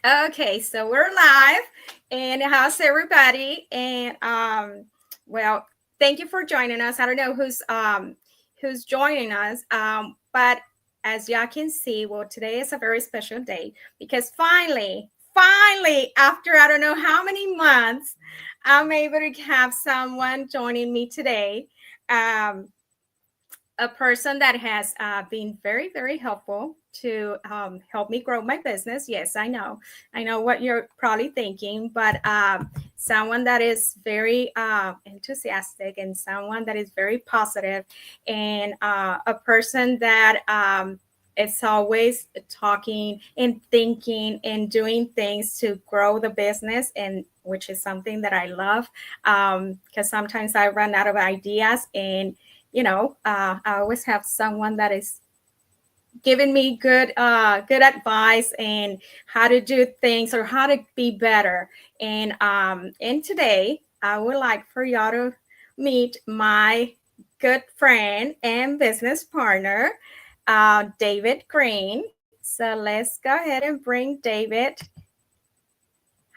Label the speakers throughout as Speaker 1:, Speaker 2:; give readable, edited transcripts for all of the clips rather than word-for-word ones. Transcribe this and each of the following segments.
Speaker 1: Okay, so we're live, and how's everybody? And well, thank you for joining us. I don't know who's joining us, but as y'all can see, well, today is a very special day because finally, after I don't know how many months, I'm able to have someone joining me today. Um, a person that has been very helpful to help me grow my business. Yes, I know what you're probably thinking, but someone that is very enthusiastic and someone that is very positive, and a person that is always talking and thinking and doing things to grow the business, and which is something that I love, because sometimes I run out of ideas, and I always have someone that is giving me good advice and how to do things or how to be better. And today I would like for y'all to meet my good friend and business partner, David Greene. So let's go ahead and bring David.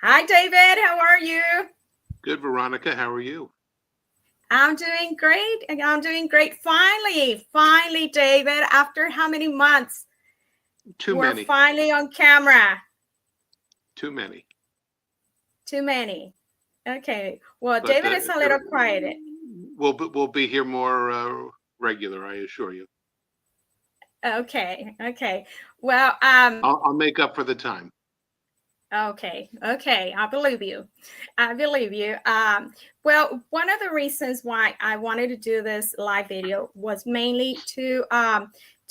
Speaker 1: Hi, David. How are you?
Speaker 2: Good, Veronica. How are you?
Speaker 1: I'm doing great. I'm doing great. Finally, David, after how many months?
Speaker 2: Too
Speaker 1: We're
Speaker 2: many.
Speaker 1: finally on camera.
Speaker 2: Too many.
Speaker 1: Too many. Okay. Well,
Speaker 2: But
Speaker 1: David is a little quieted.
Speaker 2: we'll be here more regular, I assure you.
Speaker 1: Okay. Well,
Speaker 2: I'll make up for the time.
Speaker 1: okay. I believe you. I believe you. Well, one of the reasons why I wanted to do this live video was mainly to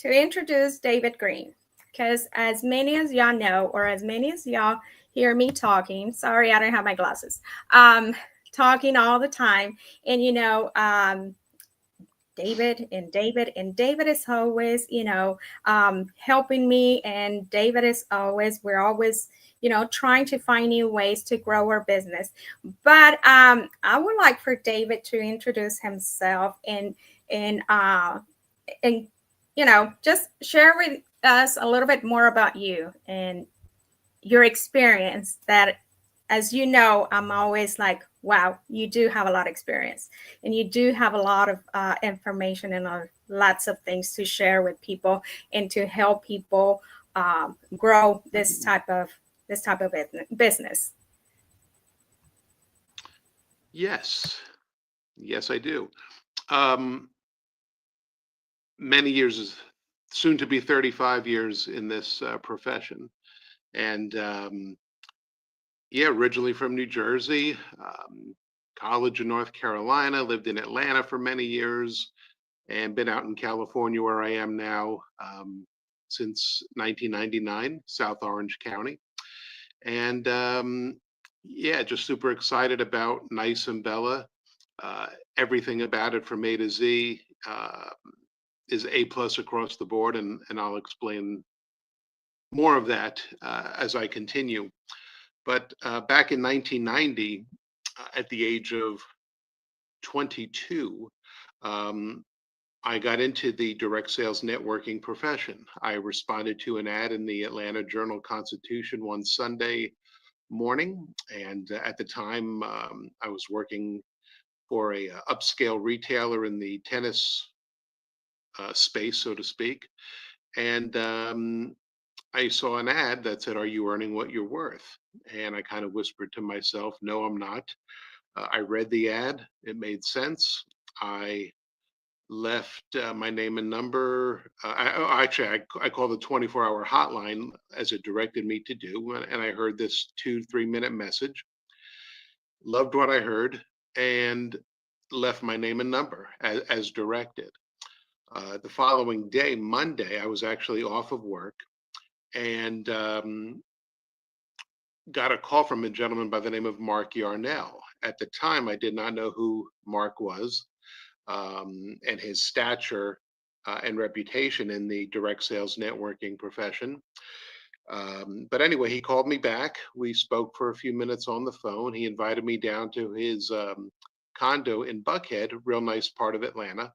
Speaker 1: introduce David Greene, because as many as y'all know, or as many as y'all hear me talking, sorry, I don't have my glasses, talking all the time, and David is always, helping me. And David is always, we're always, trying to find new ways to grow our business. But I would like for David to introduce himself and and just share with us a little bit more about you and your experience. That, as you know, I'm always like, wow, you do have a lot of experience, and you do have a lot of information, and lots of things to share with people and to help people grow this type of business.
Speaker 2: Yes. Yes, I do. Um, Many years, soon to be 35 years in this profession. And yeah, originally from New Jersey, college in North Carolina, lived in Atlanta for many years, and been out in California where I am now since 1999, South Orange County. And yeah, just super excited about Nice and Bella. Uh, Everything about it from A to Z is A plus across the board, and I'll explain more of that as I continue. But back in 1990, at the age of 22, um, I got into the direct sales networking profession. I responded to an ad in the Atlanta Journal Constitution one Sunday morning, and at the time, I was working for a upscale retailer in the tennis space, so to speak. And I saw an ad that said, "Are you earning what you're worth?" And I kind of whispered to myself, "No, I'm not." I read the ad; it made sense. I left my name and number. Actually, I called the 24-hour hotline as it directed me to do, and I heard this 2 3 minute message. Loved what I heard, and left my name and number as directed. The following day, Monday, I was actually off of work, and got a call from a gentleman by the name of Mark Yarnell. At the time, I did not know who Mark was, and his stature and reputation in the direct sales networking profession. But anyway, he called me back. We spoke for a few minutes on the phone. He invited me down to his condo in Buckhead, real nice part of Atlanta.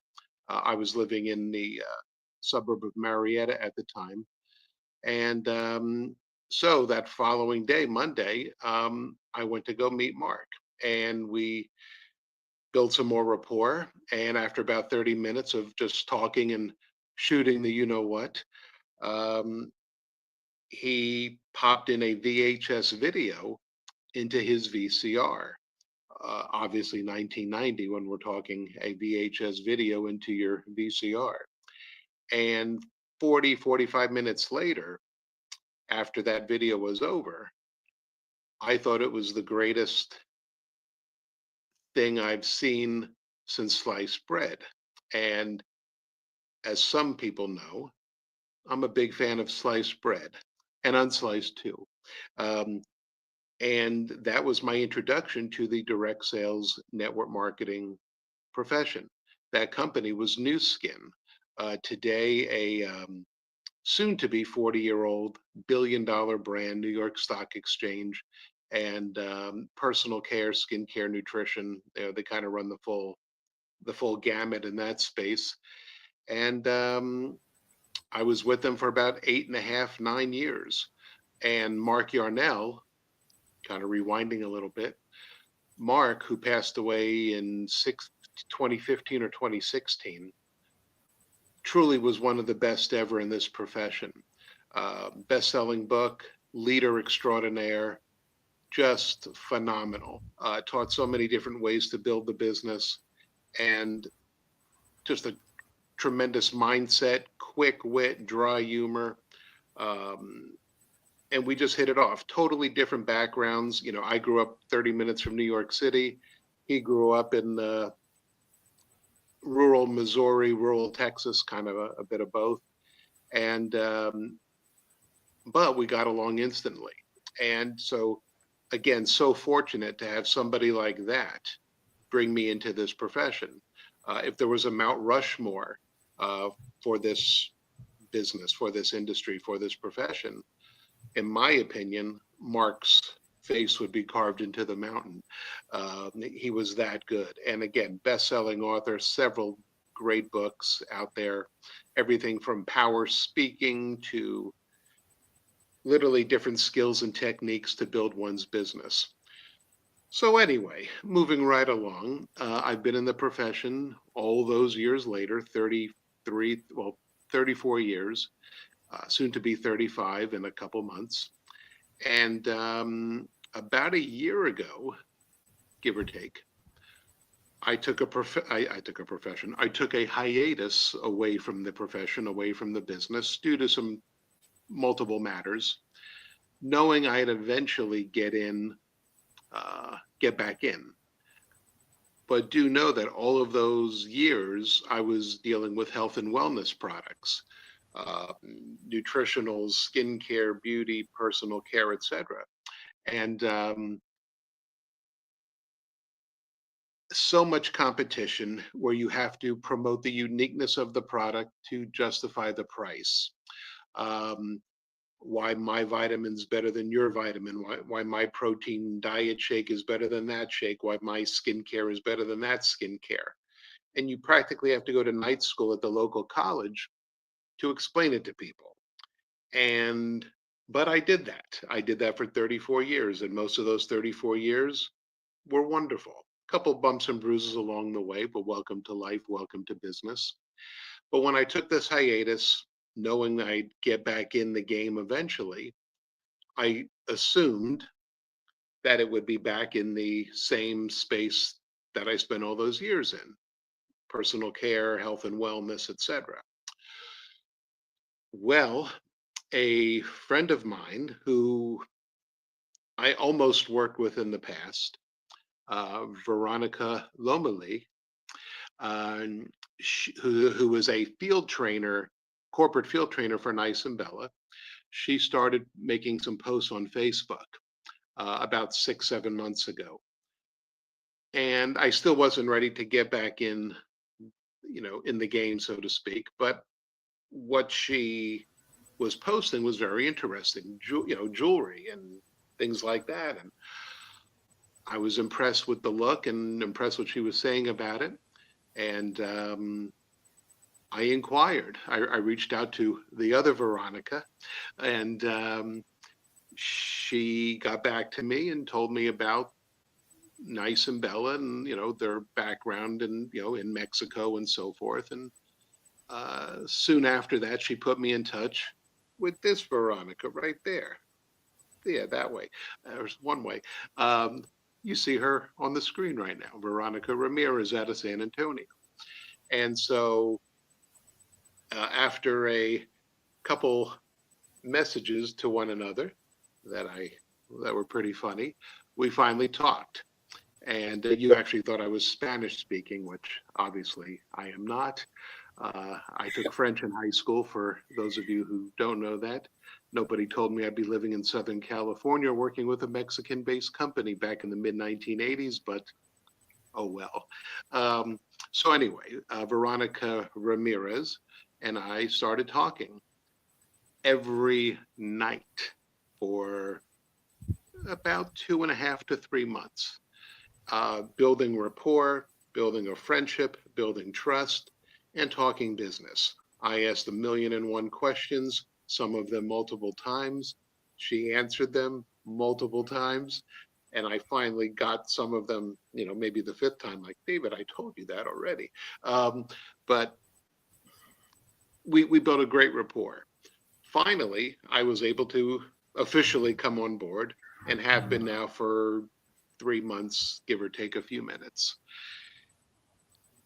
Speaker 2: I was living in the suburb of Marietta at the time. And So that following day, Monday, I went to go meet Mark, and we built some more rapport. And after about 30 minutes of just talking and shooting the you know what, um, he popped in a VHS video into his VCR. Obviously, 1990, when we're talking a VHS video into your VCR. And 40, 45 minutes later, after that video was over, I thought it was the greatest thing I've seen since sliced bread. And as some people know, I'm a big fan of sliced bread and unsliced too. Um, and that was my introduction to the direct sales network marketing profession. That company was New Skin. Today, a soon to be 40-year-old billion-dollar brand, New York Stock Exchange, and personal care, skincare, nutrition. They kind of run the full gamut in that space. And I was with them for about 8.5, 9 years. And Mark Yarnell, kind of rewinding a little bit, Mark, who passed away in 2015 or 2016, truly was one of the best ever in this profession. Best-selling book, leader extraordinaire, just phenomenal. Taught so many different ways to build the business, and just a tremendous mindset, quick wit, dry humor. Um, and we just hit it off. Totally different backgrounds. I grew up 30 minutes from New York City. He grew up in rural Missouri, rural Texas, kind of a bit of both. And but we got along instantly. And so, again, so fortunate to have somebody like that bring me into this profession. If there was a Mount Rushmore uh, for this business, for this industry, for this profession, in my opinion, Mark's face would be carved into the mountain. He was that good. And again, best-selling author, several great books out there, everything from power speaking to literally different skills and techniques to build one's business. So anyway, moving right along, I've been in the profession all those years later, 33, well, 34 years, soon to be 35 in a couple months. And about a year ago, give or take, I took I took a hiatus away from the profession, away from the business, due to some multiple matters, knowing I'd eventually get back in. But do know that all of those years I was dealing with health and wellness products, uh, nutritionals, skincare, beauty, personal care, etc. And so much competition where you have to promote the uniqueness of the product to justify the price. Um, why my vitamin's better than your vitamin, why my protein diet shake is better than that shake, why my skincare is better than that skincare. And you practically have to go to night school at the local college to explain it to people. And but I did that. I did that for 34 years, and most of those 34 years were wonderful. A couple bumps and bruises along the way, but welcome to life, welcome to business. But when I took this hiatus, knowing I'd get back in the game eventually, I assumed that it would be back in the same space that I spent all those years in: personal care, health and wellness, etc. Well, a friend of mine who I almost worked with in the past, Veronica Lomeli, uh, who was a field trainer, corporate field trainer for Nice and Bella. She started making some posts on Facebook about 6, 7 months ago. And I still wasn't ready to get back in, in the game, so to speak. But what she was posting was very interesting, jewelry and things like that. And I was impressed with the look and impressed what she was saying about it. And I inquired. I reached out to the other Veronica, and she got back to me and told me about Nice and Bella and, their background and, in Mexico and so forth. And soon after that, she put me in touch with this Veronica right there. Yeah, that way. There's one way. Um, you see her on the screen right now, Veronica Ramirez out of San Antonio. And so after a couple messages to one another that I that were pretty funny, we finally talked. And you actually thought I was Spanish speaking, which obviously I am not. I took French in high school, for those of you who don't know that. Nobody told me I'd be living in Southern California working with a Mexican based company back in the mid 1980s, but oh well. Um, so, anyway, Veronica Ramirez and I started talking every night for about 2.5 to 3 months, building rapport, building a friendship, building trust, and talking business. I asked 1,000,001 questions, some of them multiple times. She answered them multiple times. And I finally got some of them, maybe the fifth time, like, David, I told you that already. But we built a great rapport. Finally, I was able to officially come on board and have been now for 3 months, give or take a few minutes.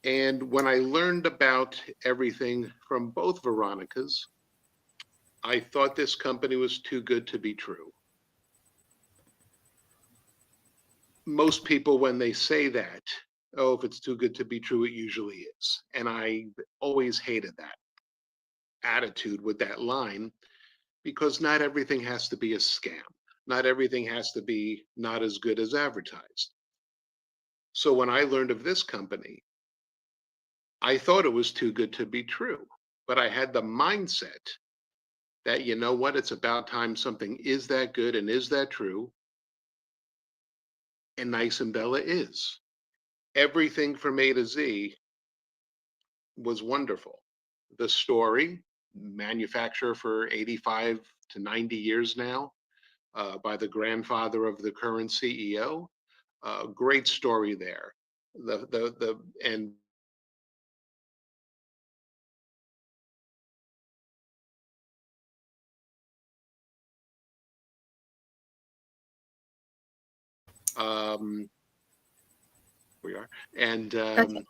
Speaker 2: And when I learned about everything from both Veronicas, I thought this company was too good to be true. Most people, when they say that, oh, if it's too good to be true, it usually is. And I always hated that attitude with that line, because not everything has to be a scam. Not everything has to be not as good as advertised. So when I learned of this company, I thought it was too good to be true. But I had the mindset that, you know what, it's about time something is that good and is that true. And Nice and Bella is. Everything from A to Z was wonderful. The story, manufacturer for 85 to 90 years now, by the grandfather of the current CEO. Great story there. The and um, we are and
Speaker 1: Okay.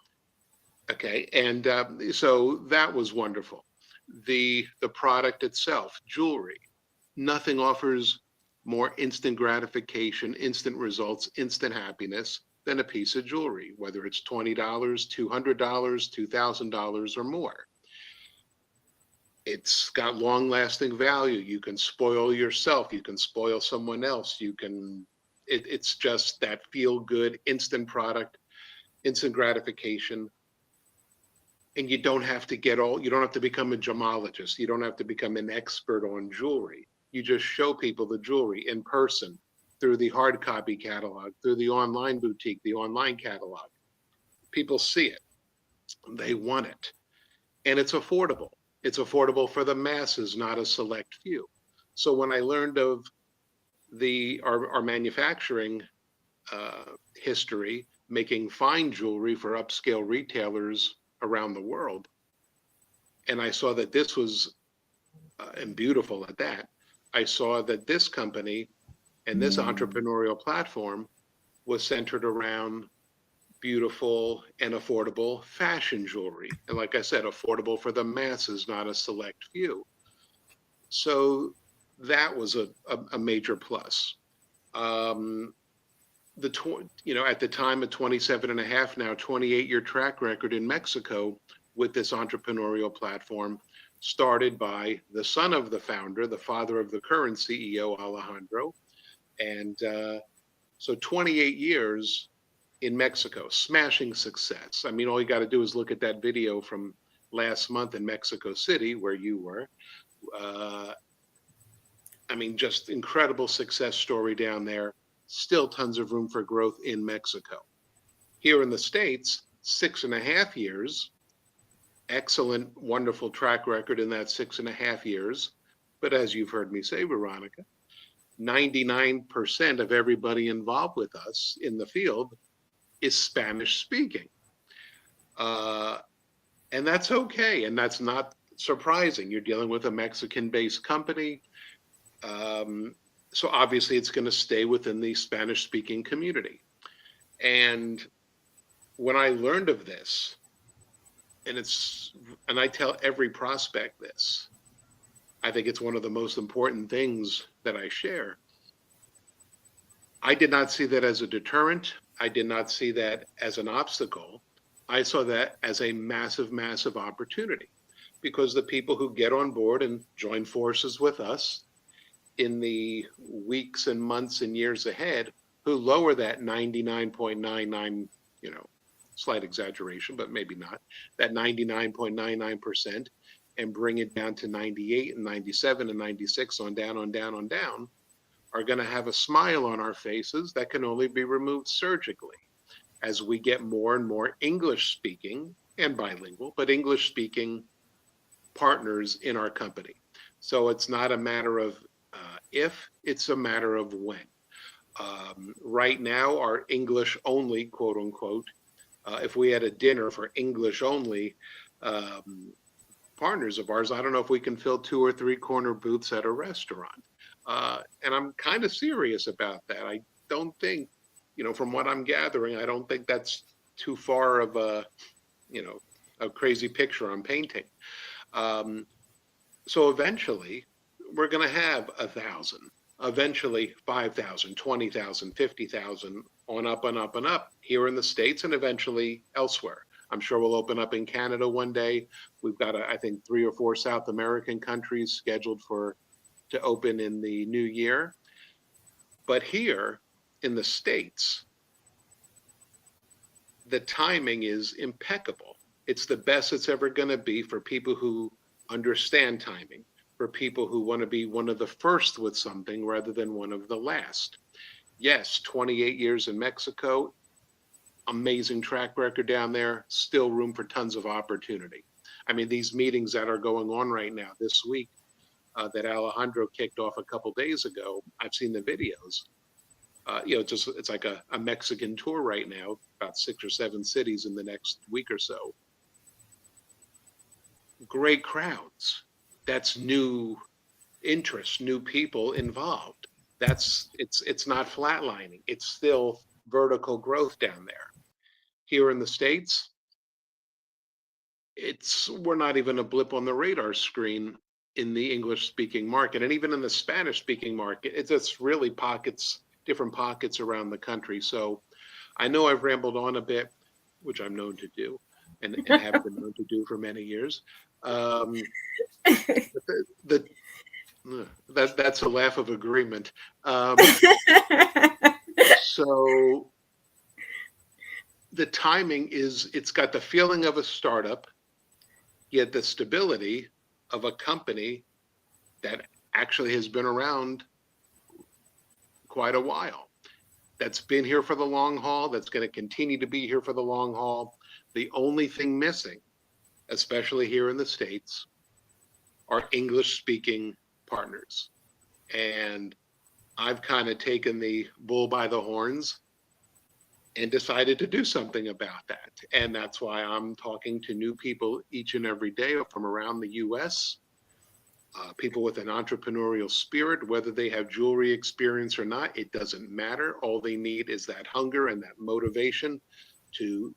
Speaker 2: okay, and so that was wonderful. The product itself, jewelry, nothing offers more instant gratification, instant results, instant happiness than a piece of jewelry, whether it's $20, $200, $2,000 or more. It's got long lasting value. You can spoil yourself, you can spoil someone else, it's just that feel good, instant product, instant gratification. And you don't have to become a gemologist. You don't have to become an expert on jewelry. You just show people the jewelry in person, through the hard copy catalog, through the online boutique, the online catalog. People see it, they want it, and it's affordable. It's affordable for the masses, not a select few. So when I learned of our manufacturing history, making fine jewelry for upscale retailers around the world, and I saw that this was and beautiful at that, I saw that this company and this entrepreneurial platform was centered around beautiful and affordable fashion jewelry. And like I said, affordable for the masses, not a select few. So that was a major plus. Um, at the time of 27 and a half, now 28-year track record in Mexico with this entrepreneurial platform, started by the son of the founder, the father of the current CEO, Alejandro. And so 28 years in Mexico, smashing success. I mean, all you got to do is look at that video from last month in Mexico City, where you were. Uh, I mean, just incredible success story down there. Still tons of room for growth in Mexico. Here in the States, 6.5 years, excellent, wonderful track record in that 6.5 years. But as you've heard me say, Veronica, 99% of everybody involved with us in the field is Spanish speaking. Uh, and that's okay. And that's not surprising. You're dealing with a Mexican based company. Um, so obviously it's going to stay within the Spanish speaking community. And when I learned of this, and I tell every prospect this, I think it's one of the most important things that I share. I did not see that as a deterrent. I did not see that as an obstacle. I saw that as a massive, massive opportunity because the people who get on board and join forces with us in the weeks and months and years ahead, who lower that 99.99, you know, slight exaggeration, but maybe not, that 99.99% and bring it down to 98 and 97 and 96 on down, on down, on down, are going to have a smile on our faces that can only be removed surgically as we get more and more English speaking and bilingual, but English speaking partners in our company. So it's not a matter of if, it's a matter of when. Right now, our English only, quote unquote, if we had a dinner for English only um, partners of ours, I don't know if we can fill 2 or 3 corner booths at a restaurant. And I'm kind of serious about that. I don't think, from what I'm gathering, I don't think that's too far of you know, a crazy picture I'm painting. Um, so eventually, we're going to have 1,000, eventually 5,000, 20,000, 50,000, on up and up and up here in the States and eventually elsewhere. I'm sure we'll open up in Canada one day. We've got, I think, 3 or 4 South American countries scheduled to open in the new year. But here in the States, the timing is impeccable. It's the best it's ever going to be for people who understand timing, for people who want to be one of the first with something rather than one of the last. Yes, 28 years in Mexico, amazing track record down there, still room for tons of opportunity. I mean, these meetings that are going on right now this week that Alejandro kicked off a couple days ago, I've seen the videos. It's like a Mexican tour right now, about 6 or 7 cities in the next week or so. Great crowds. That's new interest, new people involved. It's not flatlining. It's still vertical growth down there. Here in the States, we're not even a blip on the radar screen in the English speaking market. And even in the Spanish speaking market, it's just really different pockets around the country. So I know I've rambled on a bit, which I'm known to do and have been known to do for many years. That's a laugh of agreement. So the timing it's got the feeling of a startup, yet the stability of a company that actually has been around quite a while. That's been here for the long haul, that's going to continue to be here for the long haul. The only thing missing, especially here in the States, are English speaking partners. And I've kind of taken the bull by the horns and decided to do something about that. And that's why I'm talking to new people each and every day from around the US, people with an entrepreneurial spirit, whether they have jewelry experience or not, it doesn't matter. All they need is that hunger and that motivation to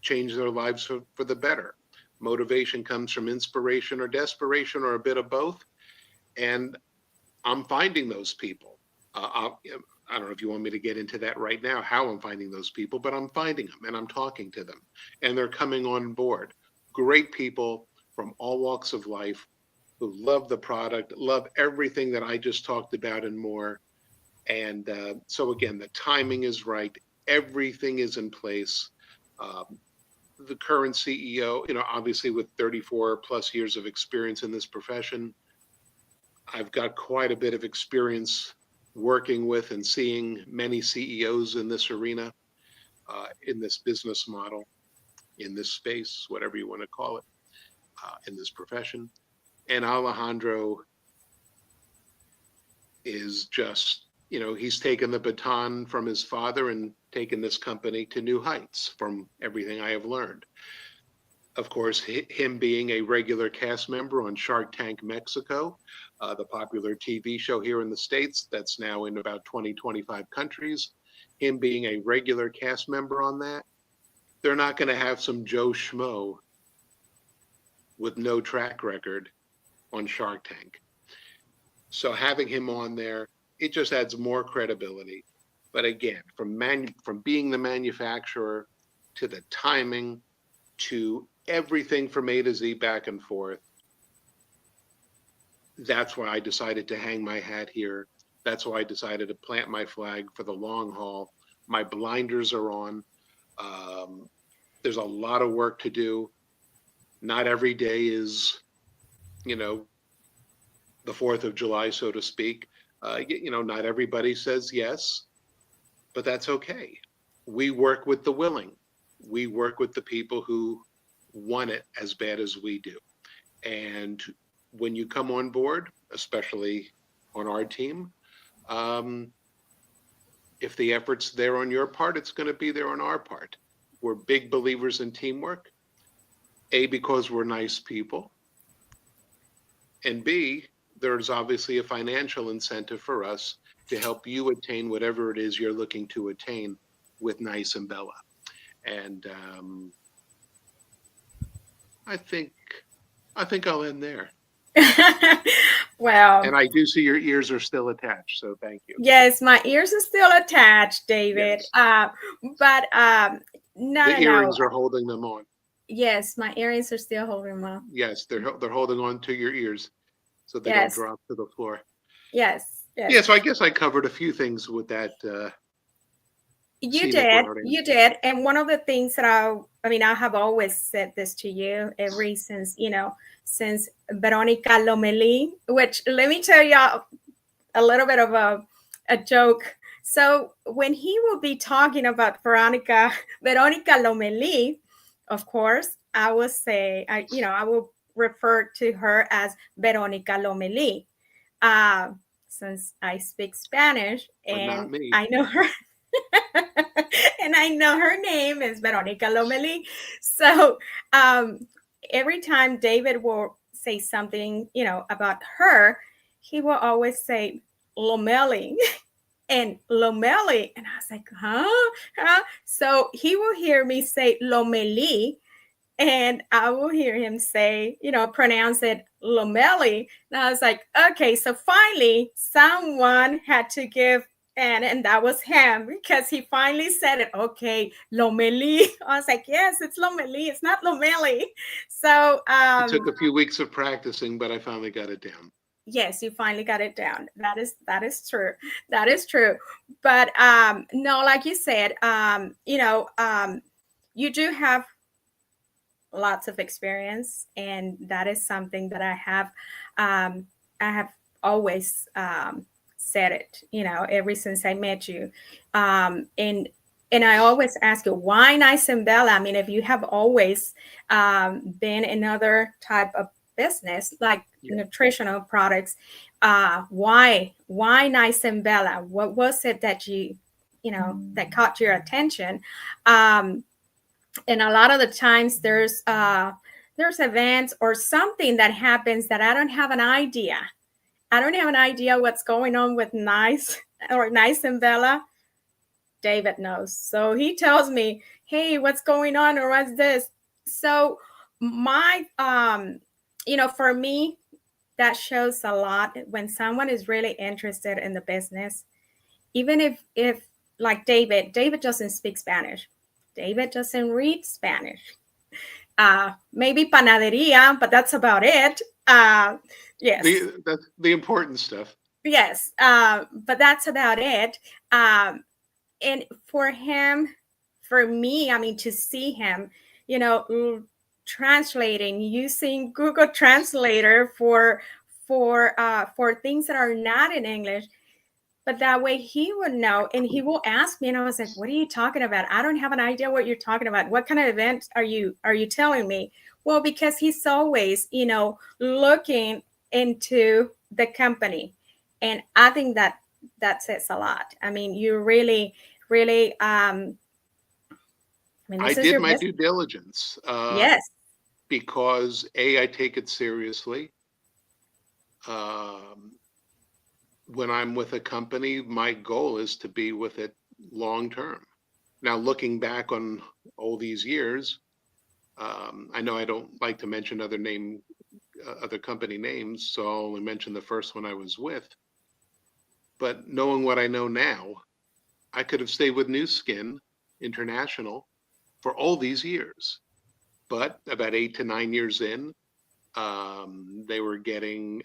Speaker 2: change their lives for the better. Motivation comes from inspiration or desperation or a bit of both. And I'm finding those people. I don't know if you want me to get into that right now, how I'm finding those people, but I'm finding them and I'm talking to them and they're coming on board. Great people from all walks of life who love the product, love everything that I just talked about and more. And so again, the timing is right. Everything is in place. The current CEO, obviously with 34 plus years of experience in this profession, I've got quite a bit of experience working with and seeing many CEOs in this arena, in this business model, in this space, whatever you want to call it, in this profession. And Alejandro is just, he's taken the baton from his father and taken this company to new heights from everything I have learned. Of course, him being a regular cast member on Shark Tank Mexico, the popular TV show here in the States that's now in about 20, 25 countries, him being a regular cast member on that, they're not going to have some Joe Schmo with no track record on Shark Tank. So having him on there, it just adds more credibility. But again, from being the manufacturer to the timing to everything from A to Z back and forth, that's why I decided to hang my hat here. That's why I decided to plant my flag for the long haul. My blinders are on. There's a lot of work to do. Not every day is, the 4th of July, so to speak. Not everybody says yes, but that's okay. We work with the willing. We work with the people who want it as bad as we do. And when you come on board, especially on our team, if the effort's there on your part, it's going to be there on our part. We're big believers in teamwork. A, because we're nice people. And B, there's obviously a financial incentive for us to help you attain whatever it is you're looking to attain with Nice and Bella. And I think I'll end there.
Speaker 1: Well,
Speaker 2: and I do see your ears are still attached, so thank you.
Speaker 1: Yes, my ears are still attached, David.
Speaker 2: Yes.
Speaker 1: But no,
Speaker 2: the earrings are holding them on.
Speaker 1: Yes, my earrings are still holding them on.
Speaker 2: Yes, they're holding on to your ears, so they
Speaker 1: Yes.
Speaker 2: don't drop to the floor.
Speaker 1: Yes.
Speaker 2: Yeah, so I guess I covered a few things with that.
Speaker 1: You did. And one of the things that I have always said this to you since Veronica Lomelí, which let me tell you a little bit of a joke. So when he will be talking about Veronica Lomelí, of course, I will say, I will refer to her as Veronica Lomelí, since I speak Spanish and I know her. And I know her name is Veronica Lomelí. So every time David will say something, about her, he will always say Lomelí and Lomelí. And I was like, huh? So he will hear me say Lomelí, and I will hear him say, pronounce it Lomelí. And I was like, okay, so finally someone had to give, and that was him, because he finally said it. Okay, Lomelí. I was like, yes, it's Lomelí. It's not Lomelí. So
Speaker 2: it took a few weeks of practicing, but I finally got it down.
Speaker 1: Yes, you finally got it down. That is true. That is true. But no, like you said, you do have lots of experience, and that is something that I have always said it, ever since I met you. And I always ask you, why Nice and Bella? I mean, if you have always been another type of business like nutritional products, why Nice and Bella? What was it that that caught your attention? And a lot of the times there's events or something that happens that I don't have an idea. I don't have an idea what's going on with Nice or Nice and Bella. David knows. So he tells me, hey, what's going on, or what's this? So my, for me, that shows a lot when someone is really interested in the business. Even if like David doesn't speak Spanish. David doesn't read Spanish. Maybe panaderia, but that's about it. Yes.
Speaker 2: That's the important stuff.
Speaker 1: Yes. But that's about it. And for me, I mean, to see him, translating using Google Translator for things that are not in English. But that way he would know, and he will ask me, and I was like, what are you talking about? I don't have an idea what you're talking about. What kind of event are you telling me? Well, because he's always, looking into the company. And I think that says a lot. I mean, you really, really, I mean,
Speaker 2: I
Speaker 1: this is
Speaker 2: did
Speaker 1: your
Speaker 2: my
Speaker 1: business.
Speaker 2: due diligence
Speaker 1: Yes.
Speaker 2: because A, I take it seriously. Um, when I'm with a company, my goal is to be with it long term. Now, looking back on all these years, I know I don't like to mention other company names, so I'll only mention the first one I was with. But knowing what I know now, I could have stayed with New Skin International for all these years. But about 8 to 9 years in, they were getting,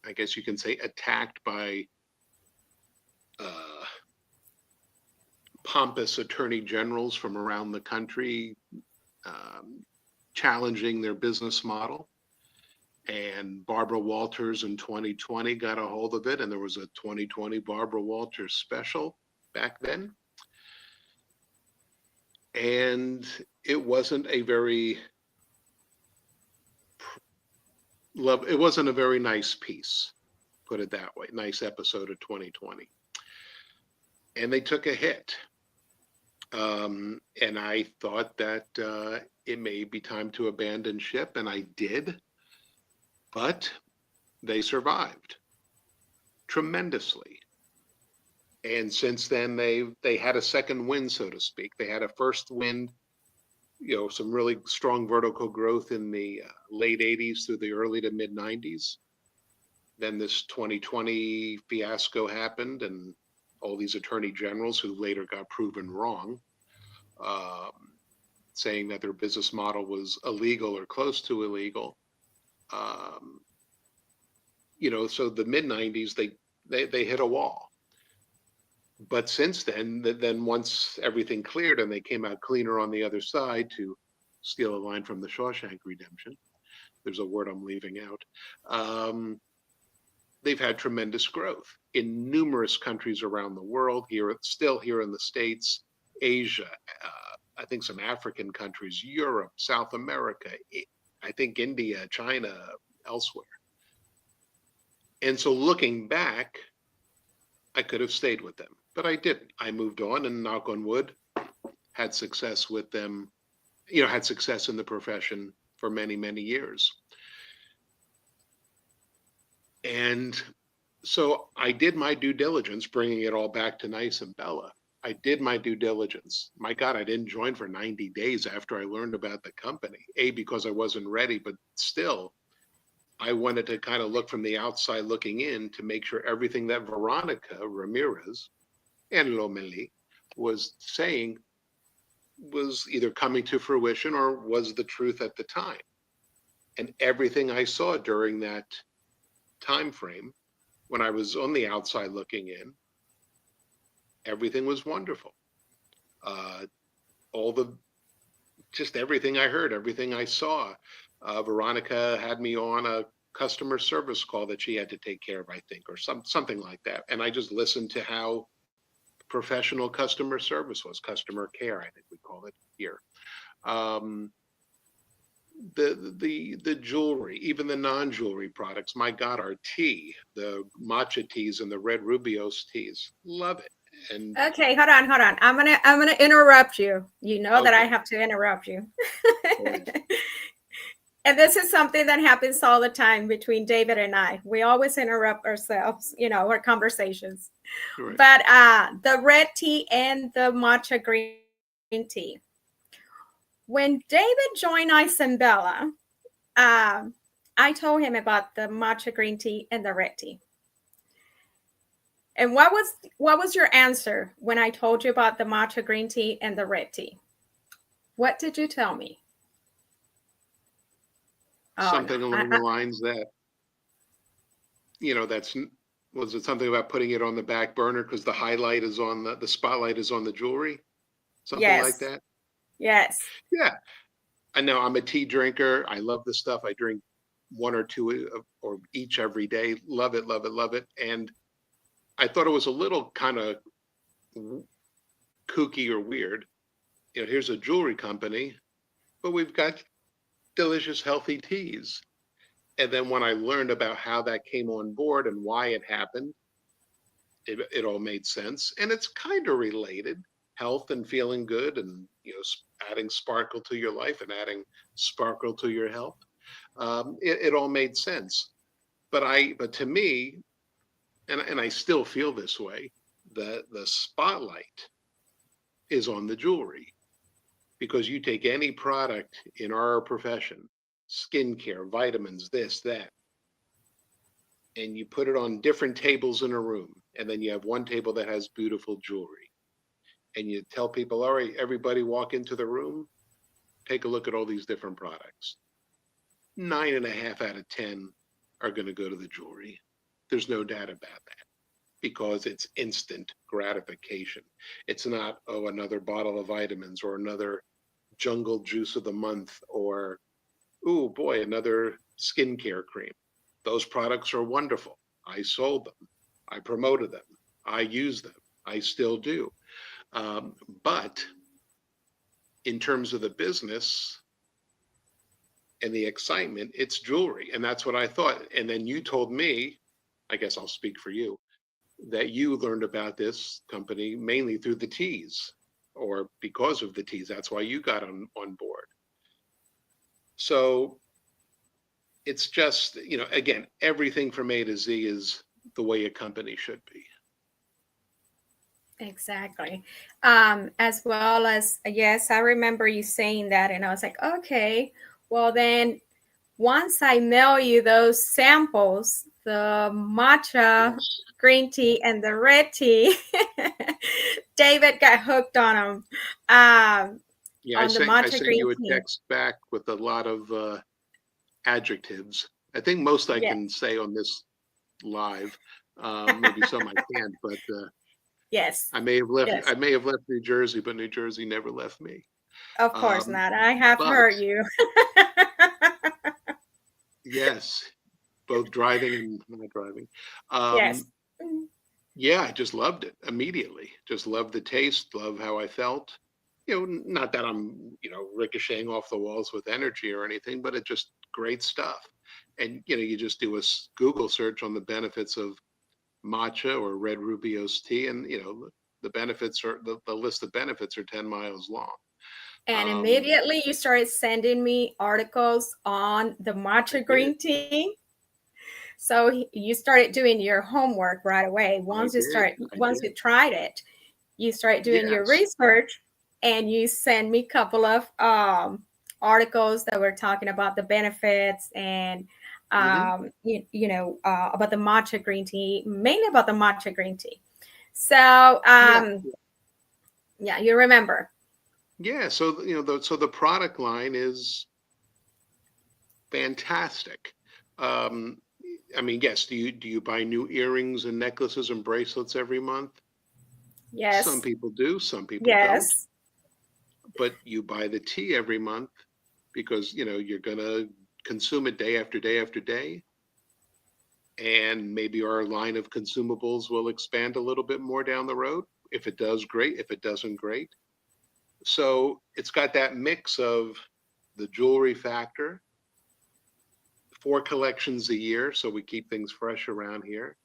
Speaker 2: I guess you can say, attacked by uh, pompous attorney generals from around the country, um, challenging their business model. And Barbara Walters in 2020 got a hold of it, and there was a 2020 Barbara Walters special back then. And it wasn't a very it wasn't a very nice piece, put it that way, nice episode of 2020. And they took a hit. And I thought that it may be time to abandon ship, and I did, but they survived tremendously. And since then, they had a second wind, so to speak. They had a first wind, some really strong vertical growth in the late 80s through the early to mid 90s. Then this 2020 fiasco happened, and all these attorney generals who later got proven wrong, um, saying that their business model was illegal or close to illegal. Um, so the mid 90s, they hit a wall. But since then once everything cleared and they came out cleaner on the other side, to steal a line from the Shawshank Redemption, there's a word I'm leaving out. They've had tremendous growth in numerous countries around the world. Still here in the States, Asia, I think some African countries, Europe, South America, I think India, China, elsewhere. And so looking back, I could have stayed with them, but I didn't. I moved on, and knock on wood, had success with them, had success in the profession for many, many years. And so I did my due diligence, bringing it all back to Nice and Bella. I did my due diligence. My God, I didn't join for 90 days after I learned about the company. A, because I wasn't ready, but still, I wanted to kind of look from the outside looking in to make sure everything that Veronica Ramirez and Lomeli was saying was either coming to fruition or was the truth at the time. And everything I saw during that time frame, when I was on the outside looking in, everything was wonderful. Uh, all the just everything I heard, everything I saw. Veronica had me on a customer service call that she had to take care of, I think, or something like that. And I just listened to how professional customer service was, customer care, I think we call it here. Um, the jewelry, even the non-jewelry products. My God, our tea, the matcha teas and the red Rubios teas, love it. And
Speaker 1: Okay, hold on. I'm gonna interrupt you. You know that I
Speaker 2: okay,
Speaker 1: have to interrupt you.
Speaker 2: go ahead.
Speaker 1: And this is something that happens all the time between David and I. We always interrupt ourselves, our conversations.
Speaker 2: Right.
Speaker 1: But the red tea and the matcha green tea. When David joined Isabella, I told him about the matcha green tea and the red tea. And what was your answer when I told you about the matcha green tea and the red tea? What did you tell me? Oh no.
Speaker 2: Something along the lines that, that's, was it something about putting it on the back burner because the highlight is on the spotlight is on the jewelry? Something like
Speaker 1: Yes.
Speaker 2: that?
Speaker 1: Yes.
Speaker 2: Yeah. I know I'm a tea drinker. I love this stuff. I drink one or two or each every day. Love it, love it, love it. And I thought it was a little kind of kooky or weird. Here's a jewelry company, but we've got delicious, healthy teas. And then when I learned about how that came on board and why it happened, it all made sense. And it's kind of related, health and feeling good, and adding sparkle to your life and adding sparkle to your health. It all made sense. But to me, and I still feel this way, the spotlight is on the jewelry, because you take any product in our profession, skincare, vitamins, this, that, and you put it on different tables in a room. And then you have one table that has beautiful jewelry. And you tell people, all right, everybody walk into the room, take a look at all these different products. 9.5 out of 10 are going to go to the jewelry. There's no doubt about that, because it's instant gratification. It's not, oh, another bottle of vitamins or another jungle juice of the month, or, oh boy, another skincare cream. Those products are wonderful. I sold them. I promoted them. I use them. I still do. But in terms of the business and the excitement, it's jewelry. And that's what I thought. And then you told me, I guess I'll speak for you, that you learned about this company mainly through the teas, or because of the teas. That's why you got on board. So it's just, again, everything from A to Z is the way a company should be.
Speaker 1: Exactly. As well as, yes, I remember you saying that, and I was like, okay, well, then once I mail you those samples, the matcha
Speaker 2: Yes.
Speaker 1: green tea and the red tea, David got hooked on them.
Speaker 2: Yeah, I
Speaker 1: On the
Speaker 2: sent I
Speaker 1: matcha
Speaker 2: sent
Speaker 1: green
Speaker 2: you a
Speaker 1: tea.
Speaker 2: text back with a lot of adjectives. I think most I
Speaker 1: Yeah.
Speaker 2: can say on this live. Maybe some I can't, but
Speaker 1: Yes.
Speaker 2: I
Speaker 1: Yes.
Speaker 2: may have left New Jersey, but New Jersey never left me.
Speaker 1: Of course
Speaker 2: Um,
Speaker 1: not. I have
Speaker 2: but
Speaker 1: heard you.
Speaker 2: yes, both driving and not driving.
Speaker 1: Yes.
Speaker 2: Um, yeah, I just loved it immediately. Just loved the taste, love how I felt. Not that I'm, ricocheting off the walls with energy or anything, but it just great stuff. And, you just do a Google search on the benefits of matcha or red rubio's tea, and, the benefits are, the list of benefits are 10 miles long.
Speaker 1: And
Speaker 2: Um,
Speaker 1: immediately you started sending me articles on the
Speaker 2: I
Speaker 1: matcha
Speaker 2: did,
Speaker 1: green tea. So you started doing your homework right away.
Speaker 2: I
Speaker 1: Once
Speaker 2: did.
Speaker 1: you tried it, you started doing your
Speaker 2: Yes.
Speaker 1: research, and you sent me a couple of articles that were talking about the benefits and
Speaker 2: Hmm.
Speaker 1: about the matcha green tea, mainly about the matcha green tea. So
Speaker 2: Yeah.
Speaker 1: yeah, you remember.
Speaker 2: Yeah. So, the product line is fantastic. Um, I mean, yes, do you buy new earrings and necklaces and bracelets every month? Some
Speaker 1: Yes.
Speaker 2: people do, some people don't.
Speaker 1: Yes.
Speaker 2: But you buy the tea every month because, you're gonna consume it day after day after day. And maybe our line of consumables will expand a little bit more down the road. If it does, great. If it doesn't, great. So it's got that mix of the jewelry factor, 4 collections a year, so we keep things fresh around here.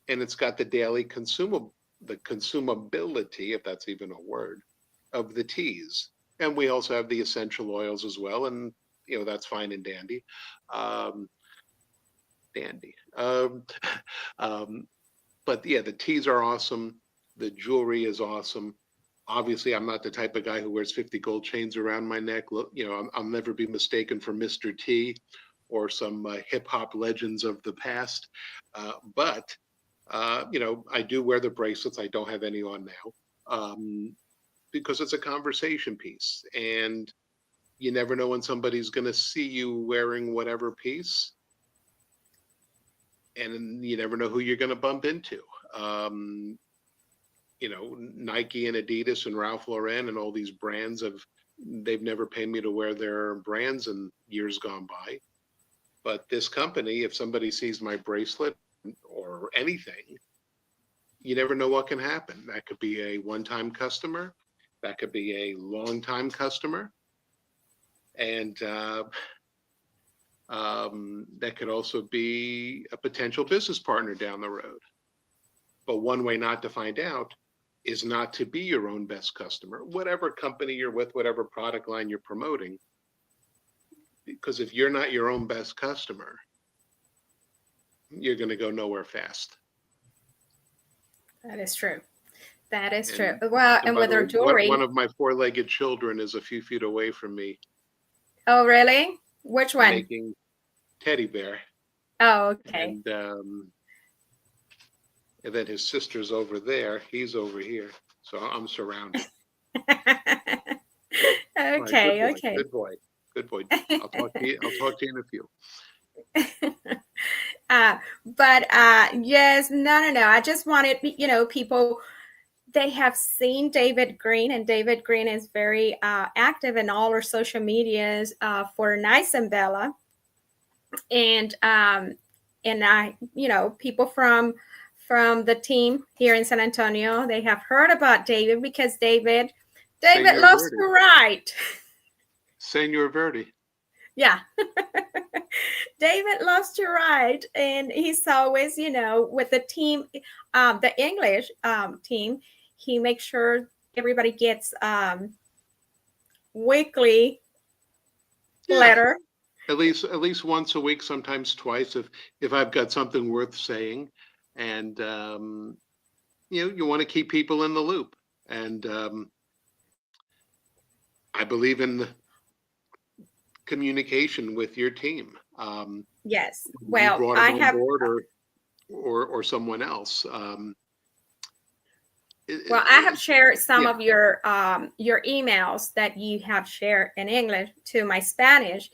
Speaker 2: And it's got the daily the consumability, if that's even a word, of the teas. And we also have the essential oils as well, and that's fine and dandy. Um, dandy. Um, but yeah, the teas are awesome. The jewelry is awesome. Obviously, I'm not the type of guy who wears 50 gold chains around my neck. Look, I'll never be mistaken for Mr. T or some hip hop legends of the past. But I do wear the bracelets. I don't have any on now, because it's a conversation piece, and you never know when somebody's going to see you wearing whatever piece, and you never know who you're going to bump into. Um, Nike and Adidas and Ralph Lauren and all these brands they've never paid me to wear their brands in years gone by. But this company, if somebody sees my bracelet or anything, you never know what can happen. That could be a one-time customer, that could be a long-time customer. And That could also be a potential business partner down the road. But one way not to find out is not to be your own best customer, whatever company you're with, whatever product line you're promoting. Because if you're not your own best customer, you're going to go nowhere fast.
Speaker 1: That is true. That is true.
Speaker 2: And
Speaker 1: Well,
Speaker 2: and
Speaker 1: and
Speaker 2: by
Speaker 1: with
Speaker 2: the
Speaker 1: our
Speaker 2: way, one
Speaker 1: jewelry.
Speaker 2: of my four-legged children is a few feet away from me
Speaker 1: Oh, really? Which one?
Speaker 2: making teddy bear,
Speaker 1: Oh, okay.
Speaker 2: and and then his sister's over there. He's over here, so I'm surrounded. All right, good
Speaker 1: Okay,
Speaker 2: boy,
Speaker 1: okay.
Speaker 2: good boy, good boy. I'll talk to you. I'll talk to you in a few.
Speaker 1: But yes, no. I just wanted, people, they have seen David Greene, and David Greene is very active in all our social medias for Nice and Bella, and I, people from the team here in San Antonio, they have heard about David because David
Speaker 2: Senor
Speaker 1: loves
Speaker 2: Verde,
Speaker 1: to write.
Speaker 2: Senor Verde.
Speaker 1: Yeah. David loves to write, and he's always, with the team, the English team, he makes sure everybody gets weekly
Speaker 2: Yeah,
Speaker 1: letter.
Speaker 2: at least once a week, sometimes twice, if I've got something worth saying, and you want to keep people in the loop, and I believe in the communication with your team.
Speaker 1: Yes.
Speaker 2: You
Speaker 1: Well,
Speaker 2: brought
Speaker 1: I
Speaker 2: them on
Speaker 1: have.
Speaker 2: board, or someone else. It,
Speaker 1: Well, I have
Speaker 2: it,
Speaker 1: shared some
Speaker 2: yeah,
Speaker 1: of your emails that you have shared in English to my Spanish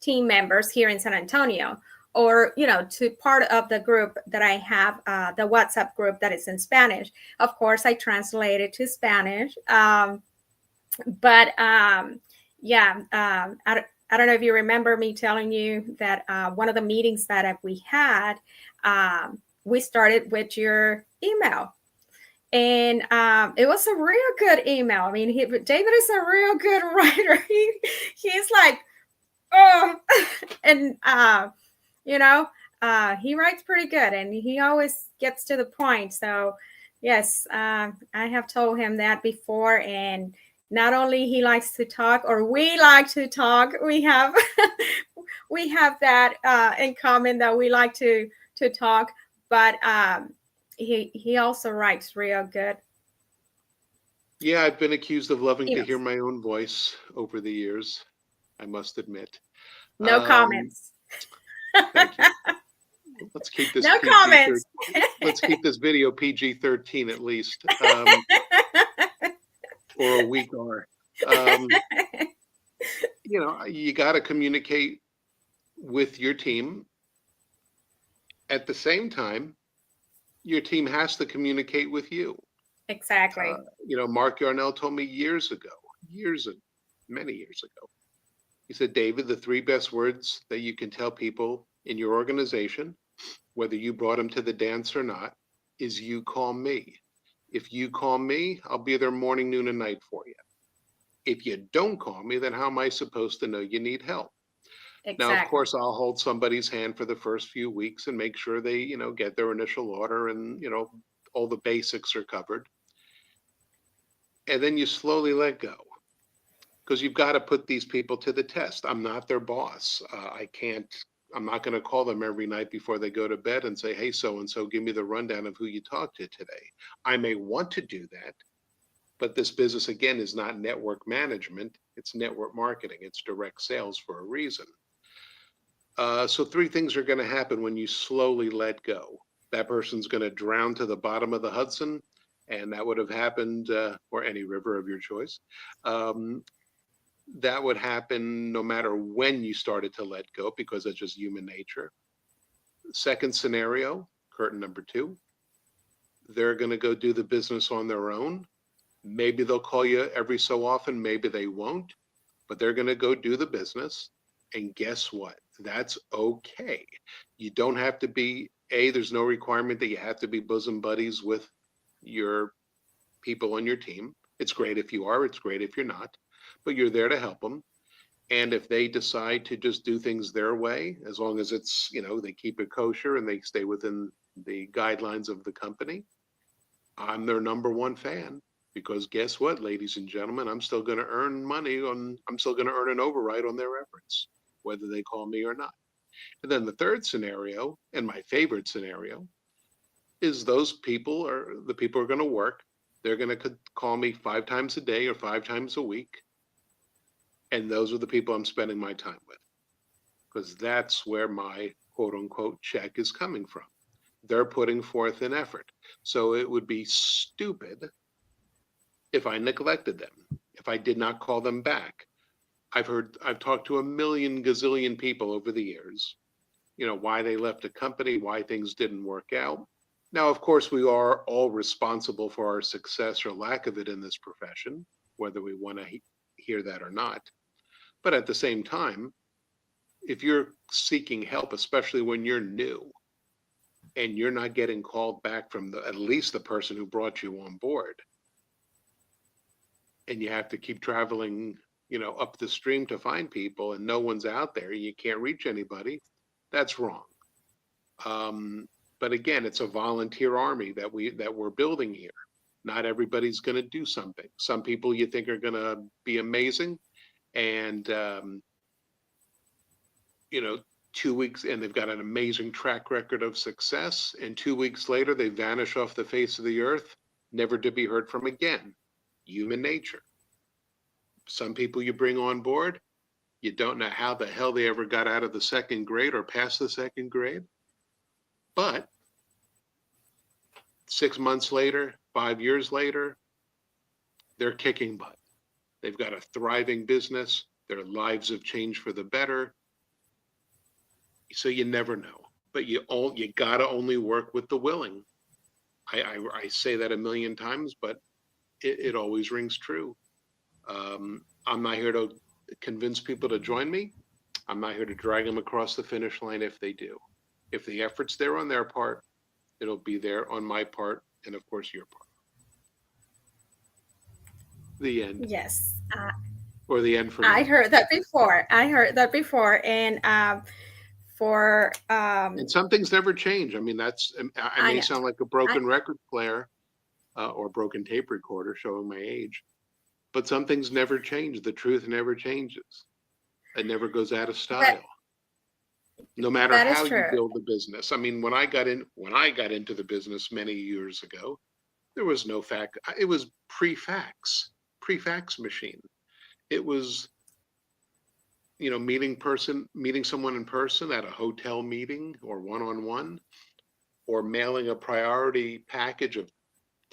Speaker 1: team members here in San Antonio, or to part of the group that I have, the WhatsApp group that is in Spanish. Of course, I translate it to Spanish, but yeah, I don't know if you remember me telling you that one of the meetings that we had, we started with your email, and it was a real good email. I mean, David is a real good writer. He's like, oh, and you know, he writes pretty good, and he always gets to the point. So, yes, I have told him that before, and not only he likes to talk, or we like to talk. We have we have that in common, that we like to talk, but he also writes real good
Speaker 2: yeah. I've been accused of loving to hear
Speaker 1: emails.
Speaker 2: my own voice over the years, I must admit.
Speaker 1: No
Speaker 2: Um,
Speaker 1: comments.
Speaker 2: Thank you. Let's keep this
Speaker 1: No
Speaker 2: PG
Speaker 1: comments.
Speaker 2: 13. Let's keep this video PG-13 at least, or a week R. Um, you got to communicate with your team. At the same time, your team has to communicate with you.
Speaker 1: Exactly.
Speaker 2: Mark Yarnell told me many years ago. He said, David, the three best words that you can tell people in your organization, whether you brought them to the dance or not, is you call me. If you call me, I'll be there morning, noon, and night for you. If you don't call me, then how am I supposed to know you need help? Now, of
Speaker 1: Exactly.
Speaker 2: course, I'll hold somebody's hand for the first few weeks and make sure they, get their initial order, and, all the basics are covered. And then you slowly let go, because you've got to put these people to the test. I'm not their boss. I'm not going to call them every night before they go to bed and say, hey, so and so, give me the rundown of who you talked to today. I may want to do that, but this business, again, is not network management. It's network marketing. It's direct sales for a reason. So three things are going to happen when you slowly let go. That person's going to drown to the bottom of the Hudson, and that would have happened, or any river of your choice. That would happen no matter when you started to let go, because that's just human nature. Second scenario, curtain number two, they're going to go do the business on their own. Maybe they'll call you every so often, maybe they won't, but they're going to go do the business. And guess what? That's okay. You don't have to be, there's no requirement that you have to be bosom buddies with your people on your team. It's great if you are, it's great if you're not, but you're there to help them. And if they decide to just do things their way, as long as it's, they keep it kosher and they stay within the guidelines of the company, I'm their number one fan. Because guess what, ladies and gentlemen, I'm still going to earn I'm still going to earn an override on their efforts, whether they call me or not. And then the third scenario, and my favorite scenario, is those people are the people who are going to work. They're going to call me 5 times a day or 5 times a week. And those are the people I'm spending my time with, because that's where my quote unquote check is coming from. They're putting forth an effort. So it would be stupid if I neglected them, if I did not call them back. I've talked to a million gazillion people over the years, why they left a company, why things didn't work out. Now, of course, we are all responsible for our success or lack of it in this profession, whether we want to hear that or not. But at the same time, if you're seeking help, especially when you're new and you're not getting called back from at least the person who brought you on board, and you have to keep traveling, up the stream to find people and no one's out there, you can't reach anybody, that's wrong. But again, it's a volunteer army that we're building here. Not everybody's going to do something. Some people you think are going to be amazing, and 2 weeks, and they've got an amazing track record of success, and 2 weeks later they vanish off the face of the earth, never to be heard from again. Human nature. Some people you bring on board, you don't know how the hell they ever got out of the second grade or past the second grade. But 6 months later, 5 years later, they're kicking butt. They've got a thriving business. Their lives have changed for the better. So you never know. But you gotta only work with the willing. I say that a million times, but it always rings true. I'm not here to convince people to join me. I'm not here to drag them across the finish line if they do. If the effort's there on their part, it'll be there on my part, and of course your part. The end.
Speaker 1: Yes.
Speaker 2: Or the end for
Speaker 1: I
Speaker 2: me.
Speaker 1: heard that before. And for
Speaker 2: And some things never change. I mean, I
Speaker 1: I
Speaker 2: may
Speaker 1: know.
Speaker 2: sound like a
Speaker 1: I,
Speaker 2: broken record player or broken tape recorder showing my age, but some things never change. The truth never changes. It never goes out of
Speaker 1: that
Speaker 2: style, no matter
Speaker 1: that is
Speaker 2: how you
Speaker 1: true.
Speaker 2: build the business. I mean, when I got into the business many years ago, there was no fax. It was pre-fax machine. It was, meeting someone in person at a hotel meeting or one-on-one, or mailing a priority package of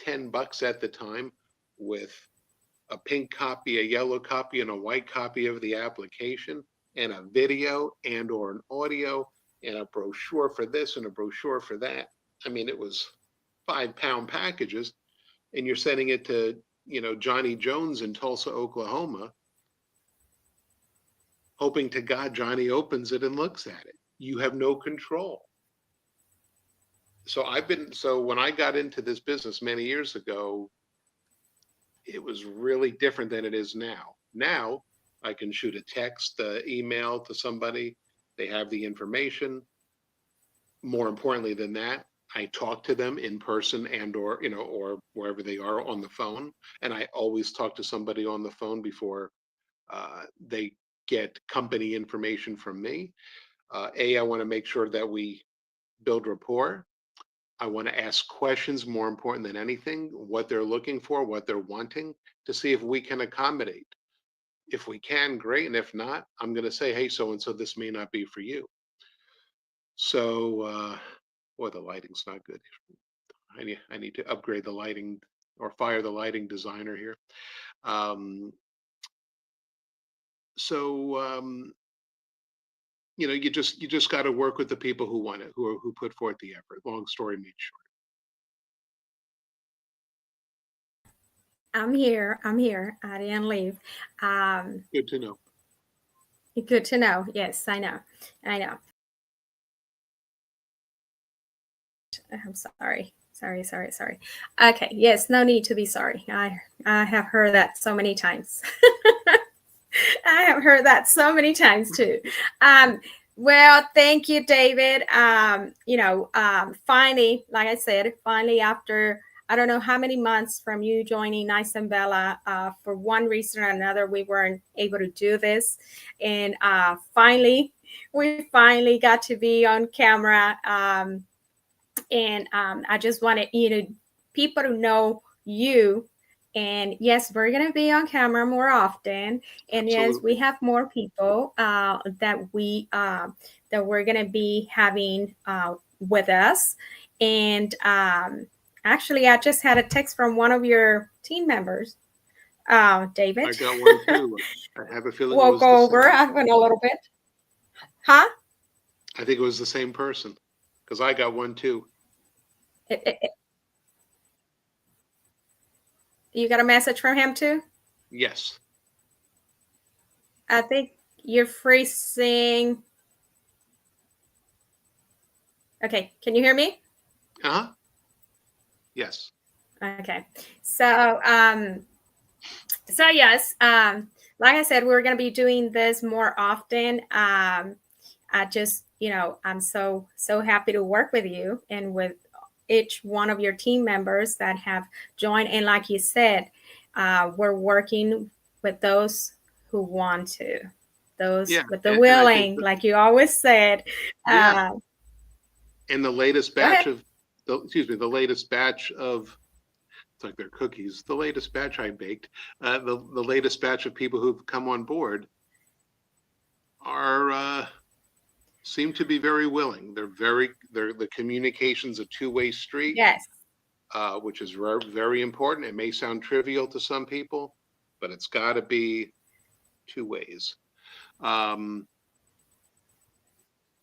Speaker 2: $10 at the time with a pink copy, a yellow copy, and a white copy of the application, and a video and or an audio, and a brochure for this and a brochure for that. I mean, it was 5-pound packages, and you're sending it to, Johnny Jones in Tulsa, Oklahoma, hoping to God Johnny opens it and looks at it. You have no control. So when I got into this business many years ago, it was really different than it is now. Now I can shoot a text, email to somebody. They have the information. More importantly than that, I talk to them in person or wherever they are on the phone. And I always talk to somebody on the phone before they get company information from me. I want to make sure that we build rapport. I want to ask questions, more important than anything, what they're looking for, what they're wanting, to see if we can accommodate. If we can, great. And if not, I'm going to say, hey, so and so, this may not be for you. So, boy, the lighting's not good. I need to upgrade the lighting or fire the lighting designer here. Um, so, you just got to work with the people who want it, who put forth the effort. Long story made short.
Speaker 1: I'm here. I'm here. I didn't leave.
Speaker 2: Good to know.
Speaker 1: Good to know. Yes, I know. I know. I'm sorry. Sorry. Okay. Yes, no need to be sorry. I have heard that so many times. I have heard that so many times too. Um, well, thank you, David. Finally, like I said, finally after I don't know how many months from you joining Nice and Bella, for one reason or another, we weren't able to do this, and finally, we finally got to be on camera. And I just wanted people to know you. And yes, we're gonna be on camera more often. And yes, we
Speaker 2: Absolutely.
Speaker 1: have more people that we're gonna be having with us. And actually, I just had a text from one of your team members,
Speaker 2: I
Speaker 1: David.
Speaker 2: got one too. I have a feeling it
Speaker 1: We'll
Speaker 2: was the
Speaker 1: go over.
Speaker 2: same.
Speaker 1: I went a little bit, huh?
Speaker 2: I think it was the same person because I got one too.
Speaker 1: It, it, it- you got a message from him too?
Speaker 2: Yes.
Speaker 1: I think you're freezing. Okay, can you hear me?
Speaker 2: Uh-huh. Yes.
Speaker 1: Okay. So yes, like I said, we're going to be doing this more often. I just, I'm so happy to work with you and with each one of your team members that have joined. And like you said, we're working with those who want to, those
Speaker 2: Yeah.
Speaker 1: with the
Speaker 2: And I think
Speaker 1: willing,
Speaker 2: that,
Speaker 1: like you always said.
Speaker 2: yeah.
Speaker 1: Uh,
Speaker 2: And the latest
Speaker 1: Go
Speaker 2: batch
Speaker 1: ahead.
Speaker 2: of the latest batch of it's like they're cookies. The latest batch I baked, the latest batch of people who've come on board are seem to be very willing. They're the communication's a two-way street,
Speaker 1: Yes.
Speaker 2: which is very important. It may sound trivial to some people, but it's got to be two ways. Um,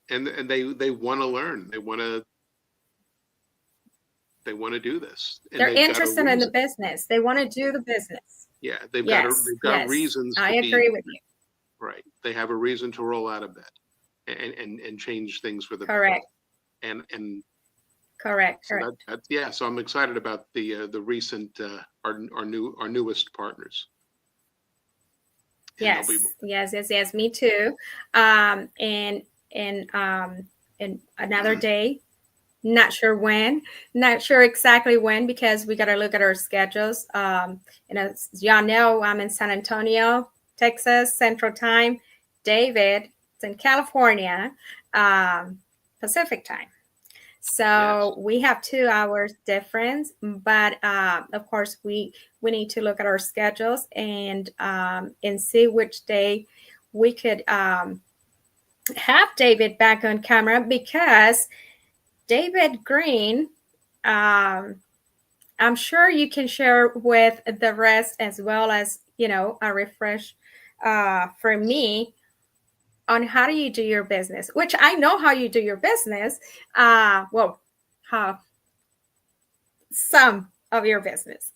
Speaker 2: and they want to learn. They want to do this, and
Speaker 1: They're
Speaker 2: they've got a
Speaker 1: interested in the
Speaker 2: reason.
Speaker 1: business. They want to do the business.
Speaker 2: Yeah,
Speaker 1: Yes.
Speaker 2: they've got
Speaker 1: Yes.
Speaker 2: reasons
Speaker 1: I
Speaker 2: to be
Speaker 1: agree with you.
Speaker 2: right. They have a reason to roll out of bed and change things for the better.
Speaker 1: Correct.
Speaker 2: And
Speaker 1: Correct.
Speaker 2: so
Speaker 1: Correct.
Speaker 2: that's yeah. So I'm excited about the recent our newest partners, and there'll be
Speaker 1: Yes. Yes. Yes. Yes. Me too. Um, and and another day, not sure when, not sure exactly when, because we got to look at our schedules. And as y'all know, I'm in San Antonio, Texas, Central Time. David is in California, Pacific Time.
Speaker 2: yes.
Speaker 1: So we have 2 hours difference, but of course we need to look at our schedules and see which day we could have David back on camera, because David Greene, um, I'm sure you can share with the rest, as well as a refresh for me on how do you do your business, which I know how you do your business. Well, how some of your business,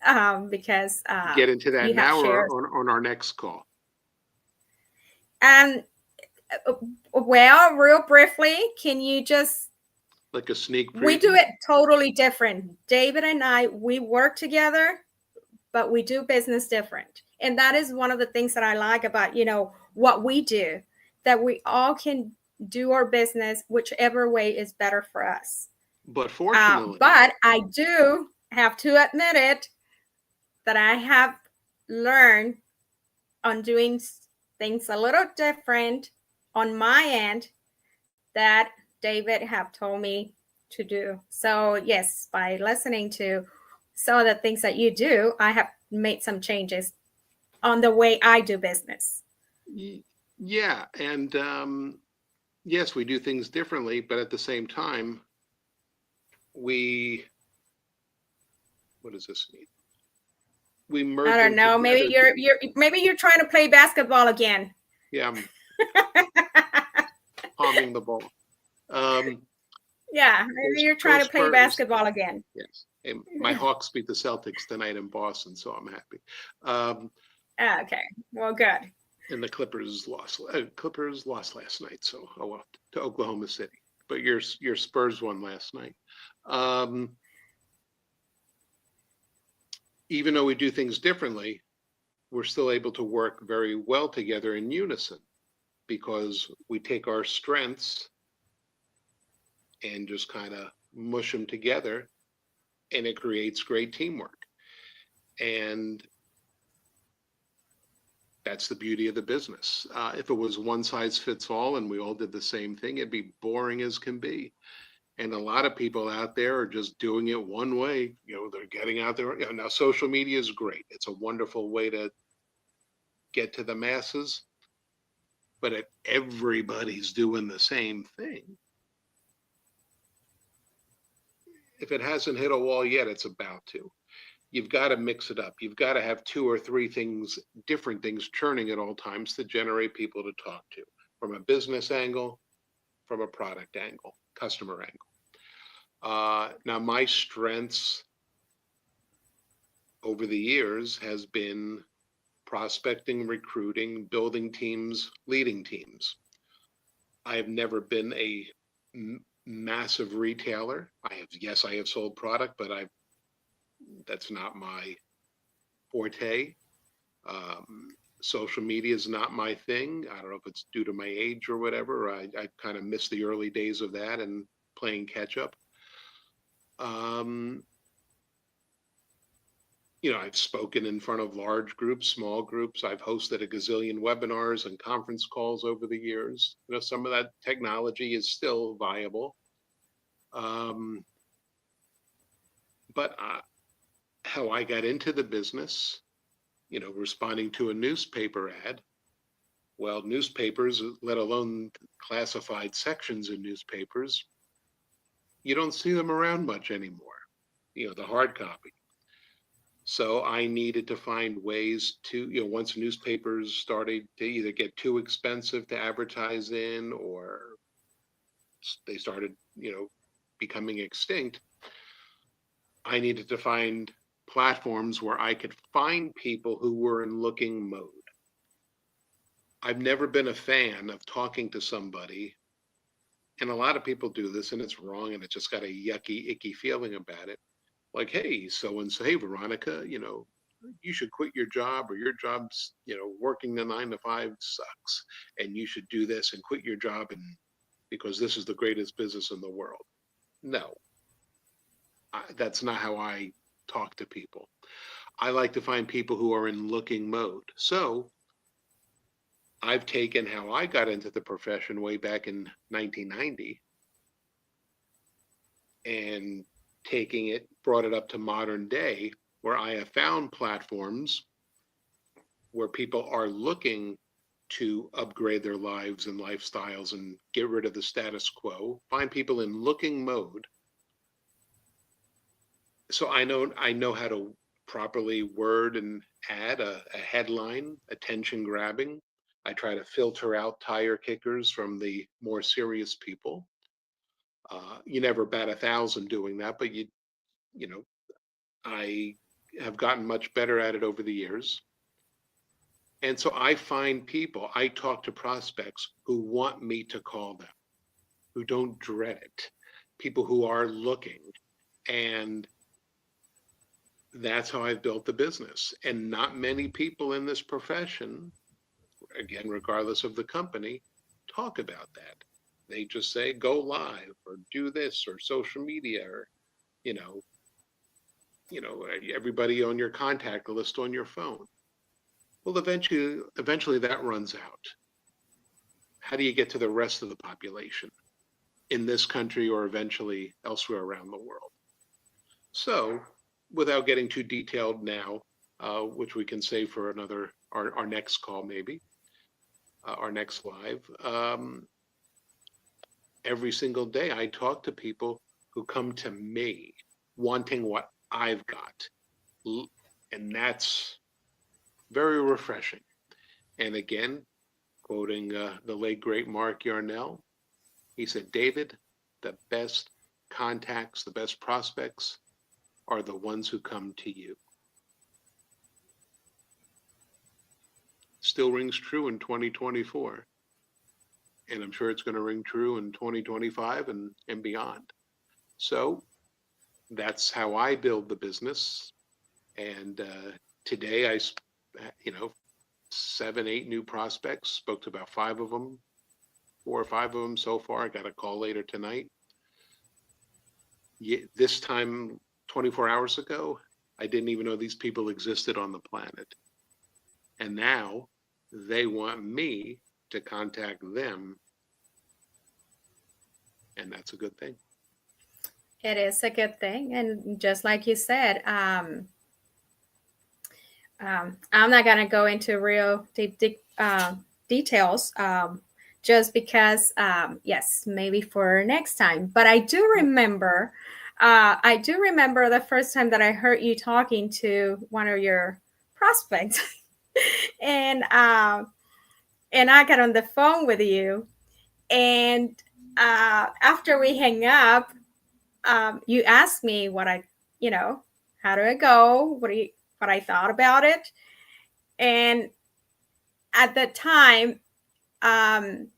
Speaker 1: because
Speaker 2: Get into that
Speaker 1: you have
Speaker 2: now or
Speaker 1: shares.
Speaker 2: on our next call,
Speaker 1: And uh, well, real briefly, can you just
Speaker 2: like a sneak
Speaker 1: we do
Speaker 2: preview.
Speaker 1: it totally different. David and I, we work together, but we do business different. And that is one of the things that I like about, what we do, that we all can do our business whichever way is better for us.
Speaker 2: But fortunately,
Speaker 1: But I do have to admit it, that I have learned on doing things a little different on my end that David have told me to do. So yes, by listening to some of the things that you do, I have made some changes on the way I do business.
Speaker 2: yeah, and yes, we do things differently, but at the same time, we what does this mean? We
Speaker 1: I
Speaker 2: merge
Speaker 1: don't
Speaker 2: them
Speaker 1: know. Maybe
Speaker 2: together.
Speaker 1: you're trying to play basketball again.
Speaker 2: Yeah, I'm palming the ball. Um,
Speaker 1: Yeah, maybe you're
Speaker 2: go
Speaker 1: trying to play
Speaker 2: Spurs.
Speaker 1: basketball again.
Speaker 2: Yes. And my Hawks beat the Celtics tonight in Boston, so I'm happy. Um,
Speaker 1: Okay, well, good.
Speaker 2: and the Clippers lost last night, so oh well, to Oklahoma City. But your Spurs won last night. Even though we do things differently, we're still able to work very well together in unison because we take our strengths and just kind of mush them together, and it creates great teamwork. And that's the beauty of the business. If it was one size fits all and we all did the same thing, it'd be boring as can be. And a lot of people out there are just doing it one way. They're getting out there. Now, social media is great. It's a wonderful way to get to the masses. But if everybody's doing the same thing, if it hasn't hit a wall yet, it's about to. You've got to mix it up. You've got to have two or three things, different things churning at all times to generate people to talk to from a business angle, from a product angle, customer angle. Now, my strengths over the years has been prospecting, recruiting, building teams, leading teams. I have never been a massive retailer. Yes, I have sold product, but that's not my forte. Social media is not my thing. I don't know if it's due to my age or whatever. I kind of missed the early days of that and playing catch up. I've spoken in front of large groups, small groups. I've hosted a gazillion webinars and conference calls over the years. Some of that technology is still viable. But how I got into the business, responding to a newspaper ad. Well, newspapers, let alone classified sections in newspapers, you don't see them around much anymore, the hard copy. So I needed to find ways to, once newspapers started to either get too expensive to advertise in or they started, becoming extinct, I needed to find platforms where I could find people who were in looking mode. I've never been a fan of talking to somebody, and a lot of people do this and it's wrong and it's just got a yucky, icky feeling about it. Like, hey, so and so, hey, Veronica, you should quit your job, or your job's, working the 9 to 5 sucks, and you should do this and quit your job, and because this is the greatest business in the world. No, that's not how I talk to people. I like to find people who are in looking mode. So I've taken how I got into the profession way back in 1990 and brought it up to modern day, where I have found platforms where people are looking to upgrade their lives and lifestyles and get rid of the status quo, find people in looking mode. So I know how to properly word and add a headline, attention grabbing. I try to filter out tire kickers from the more serious people. You never bat 1,000 doing that, but I have gotten much better at it over the years. And so I talk to prospects who want me to call them, who don't dread it, people who are looking. And that's how I've built the business. And not many people in this profession, again, regardless of the company, talk about that. They just say, go live or do this or social media or, everybody on your contact list on your phone. Well, eventually that runs out. How do you get to the rest of the population in this country or eventually elsewhere around the world? So, without getting too detailed now, which we can save for our next call, maybe, our next live, every single day I talk to people who come to me wanting what I've got. And that's very refreshing. And again, quoting the late, great Mark Yarnell, he said, David, the best contacts, the best prospects are the ones who come to you. Still rings true in 2024. And I'm sure it's going to ring true in 2025 and beyond. So that's how I build the business. And today you know, 7, 8 new prospects, spoke to about 5 of them, 4 or 5 of them so far. I got a call later tonight. This time, 24 hours ago, I didn't even know these people existed on the planet. And now they want me to contact them. And that's a good thing.
Speaker 1: It is a good thing. And just like you said, I'm not going to go into real deep details just because, yes, maybe for next time. But I do remember the first time that I heard you talking to one of your prospects, and I got on the phone with you, and after we hang up, you asked me what how do I go? What I thought about it, and at the time, um,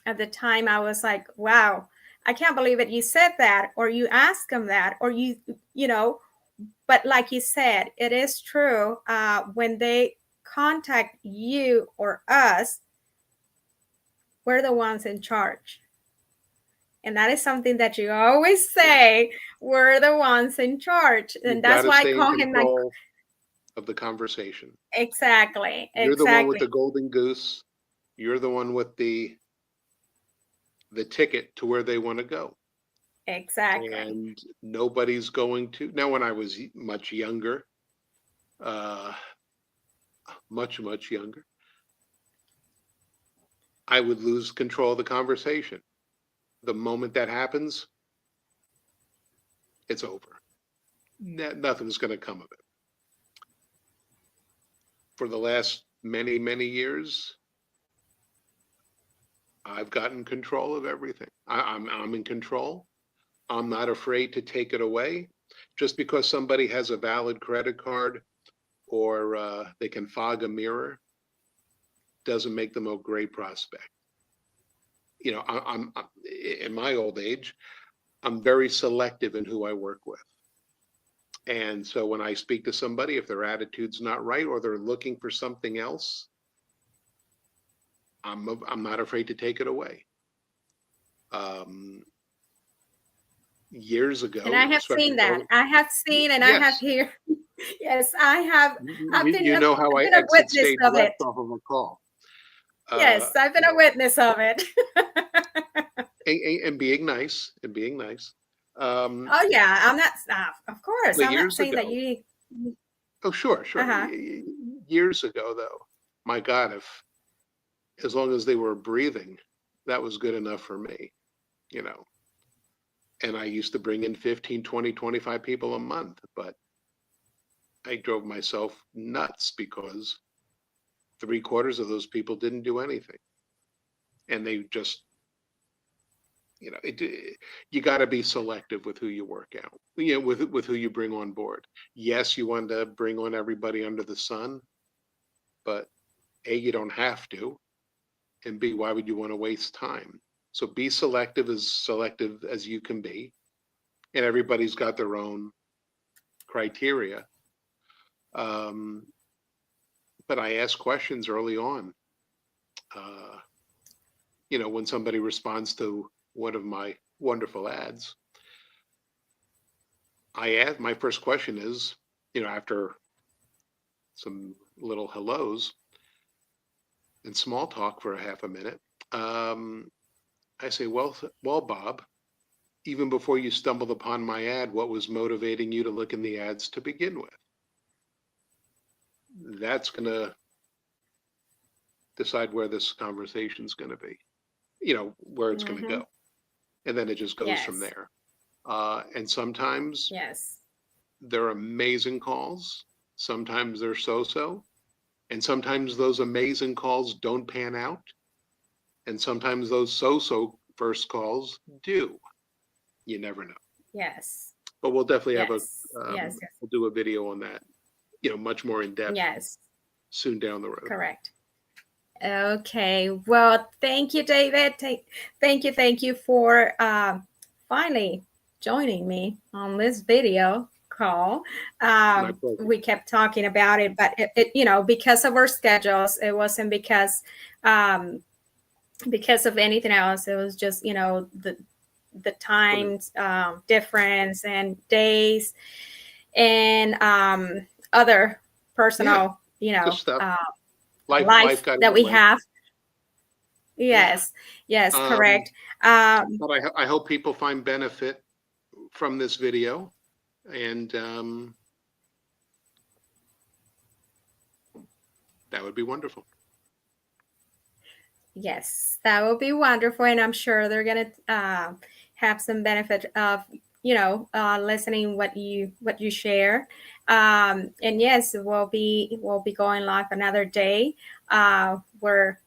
Speaker 1: I was like, wow, I can't believe it. You said that, or you asked him that, or you know. But like you said, it is true. When they contact you or us, we're the ones in charge. And that is something that you always say. We're the ones in charge. And
Speaker 2: You've got
Speaker 1: that's
Speaker 2: to
Speaker 1: why I
Speaker 2: stay in
Speaker 1: call him like,
Speaker 2: control of the conversation.
Speaker 1: exactly,
Speaker 2: You're the one with
Speaker 1: exactly,
Speaker 2: the golden goose. You're the one with the ticket to where they want to go.
Speaker 1: exactly.
Speaker 2: And nobody's going to. Now, when I was much younger, uh, much, much younger, I would lose control of the conversation. The moment that happens, it's over. Nothing's going to come of it. For the last many, many years, I've gotten control of everything. I'm in control. I'm not afraid to take it away. Just because somebody has a valid credit card or they can fog a mirror doesn't make them a great prospect. You know, I'm in my old age, I'm very selective in who I work with. And so when I speak to somebody, if their attitude's not right or they're looking for something else, I'm not afraid to take it away. Years
Speaker 1: And I
Speaker 2: ago,
Speaker 1: have seen
Speaker 2: especially
Speaker 1: that.
Speaker 2: early,
Speaker 1: I have seen, and I have
Speaker 2: yes,
Speaker 1: here. Yes, I have.
Speaker 2: you know how
Speaker 1: I've
Speaker 2: I
Speaker 1: been a
Speaker 2: exit
Speaker 1: witness
Speaker 2: stage
Speaker 1: of it.
Speaker 2: left off of a call.
Speaker 1: Yes, I've been a witness of it.
Speaker 2: And being nice and being nice.
Speaker 1: Oh yeah, I'm not. Of course,
Speaker 2: But
Speaker 1: I'm not
Speaker 2: years
Speaker 1: saying that
Speaker 2: ago,
Speaker 1: you.
Speaker 2: oh sure,
Speaker 1: Uh
Speaker 2: sure.
Speaker 1: huh.
Speaker 2: Years ago, though, my God, if as long as they were breathing, that was good enough for me, you know. And I used to bring in 15, 20, 25 people a month, but I drove myself nuts because 3/4 of those people didn't do anything, and they just, you know, you got to be selective with who you work out, you know, with who you bring on board. Yes, you want to bring on everybody under the sun, but A, you don't have to, and B, why would you want to waste time? So be selective as you can be, and everybody's got their own criteria. Um, but I ask questions early on. Uh, you know, when somebody responds to one of my wonderful ads, I ask, my first question is, you know, after some little hellos and small talk for a half a minute, I say, well, Bob, even before you stumbled upon my ad, what was motivating you to look in the ads to begin with? That's going to decide where this conversation is going to be, you know, where it's going to
Speaker 1: Mm-hmm.
Speaker 2: go. And then it just goes from
Speaker 1: Yes.
Speaker 2: there. And sometimes
Speaker 1: Yes.
Speaker 2: they're amazing calls, sometimes they're so so, and sometimes those amazing calls don't pan out, and sometimes those so so first calls do. You never know.
Speaker 1: Yes.
Speaker 2: But we'll definitely have
Speaker 1: Yes. Yes. Yes.
Speaker 2: we'll do a video on that, you know, much more in depth
Speaker 1: Yes.
Speaker 2: soon down the road.
Speaker 1: Correct. Okay. Well, thank you, David. Thank you for finally joining me on this video call.
Speaker 2: My pleasure.
Speaker 1: We kept talking about it, but because of our schedules, it wasn't because of anything else. It was just the times difference and days and other personal
Speaker 2: Just stuff. Life
Speaker 1: life
Speaker 2: got in
Speaker 1: that
Speaker 2: the
Speaker 1: we
Speaker 2: way.
Speaker 1: have.
Speaker 2: Yeah.
Speaker 1: Yes,
Speaker 2: Um,
Speaker 1: correct.
Speaker 2: but I hope people find benefit from this video, and that would be wonderful.
Speaker 1: Yes, that will be wonderful, and I'm sure they're gonna have some benefit of listening what you share. And yes, we'll be going live another day where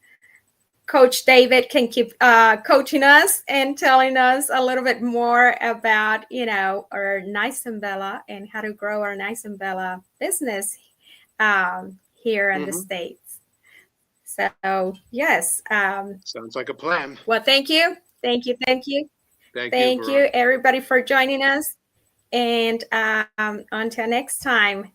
Speaker 1: Coach David can keep coaching us and telling us a little bit more about our Nice Umbrella and how to grow our Nice Umbrella business here in the
Speaker 2: Mm-hmm.
Speaker 1: States. So yes.
Speaker 2: Sounds like a plan.
Speaker 1: Well, thank you, thank you, thank you,
Speaker 2: Thank you,
Speaker 1: thank you,
Speaker 2: Veronica.
Speaker 1: everybody, for joining us. And until next time,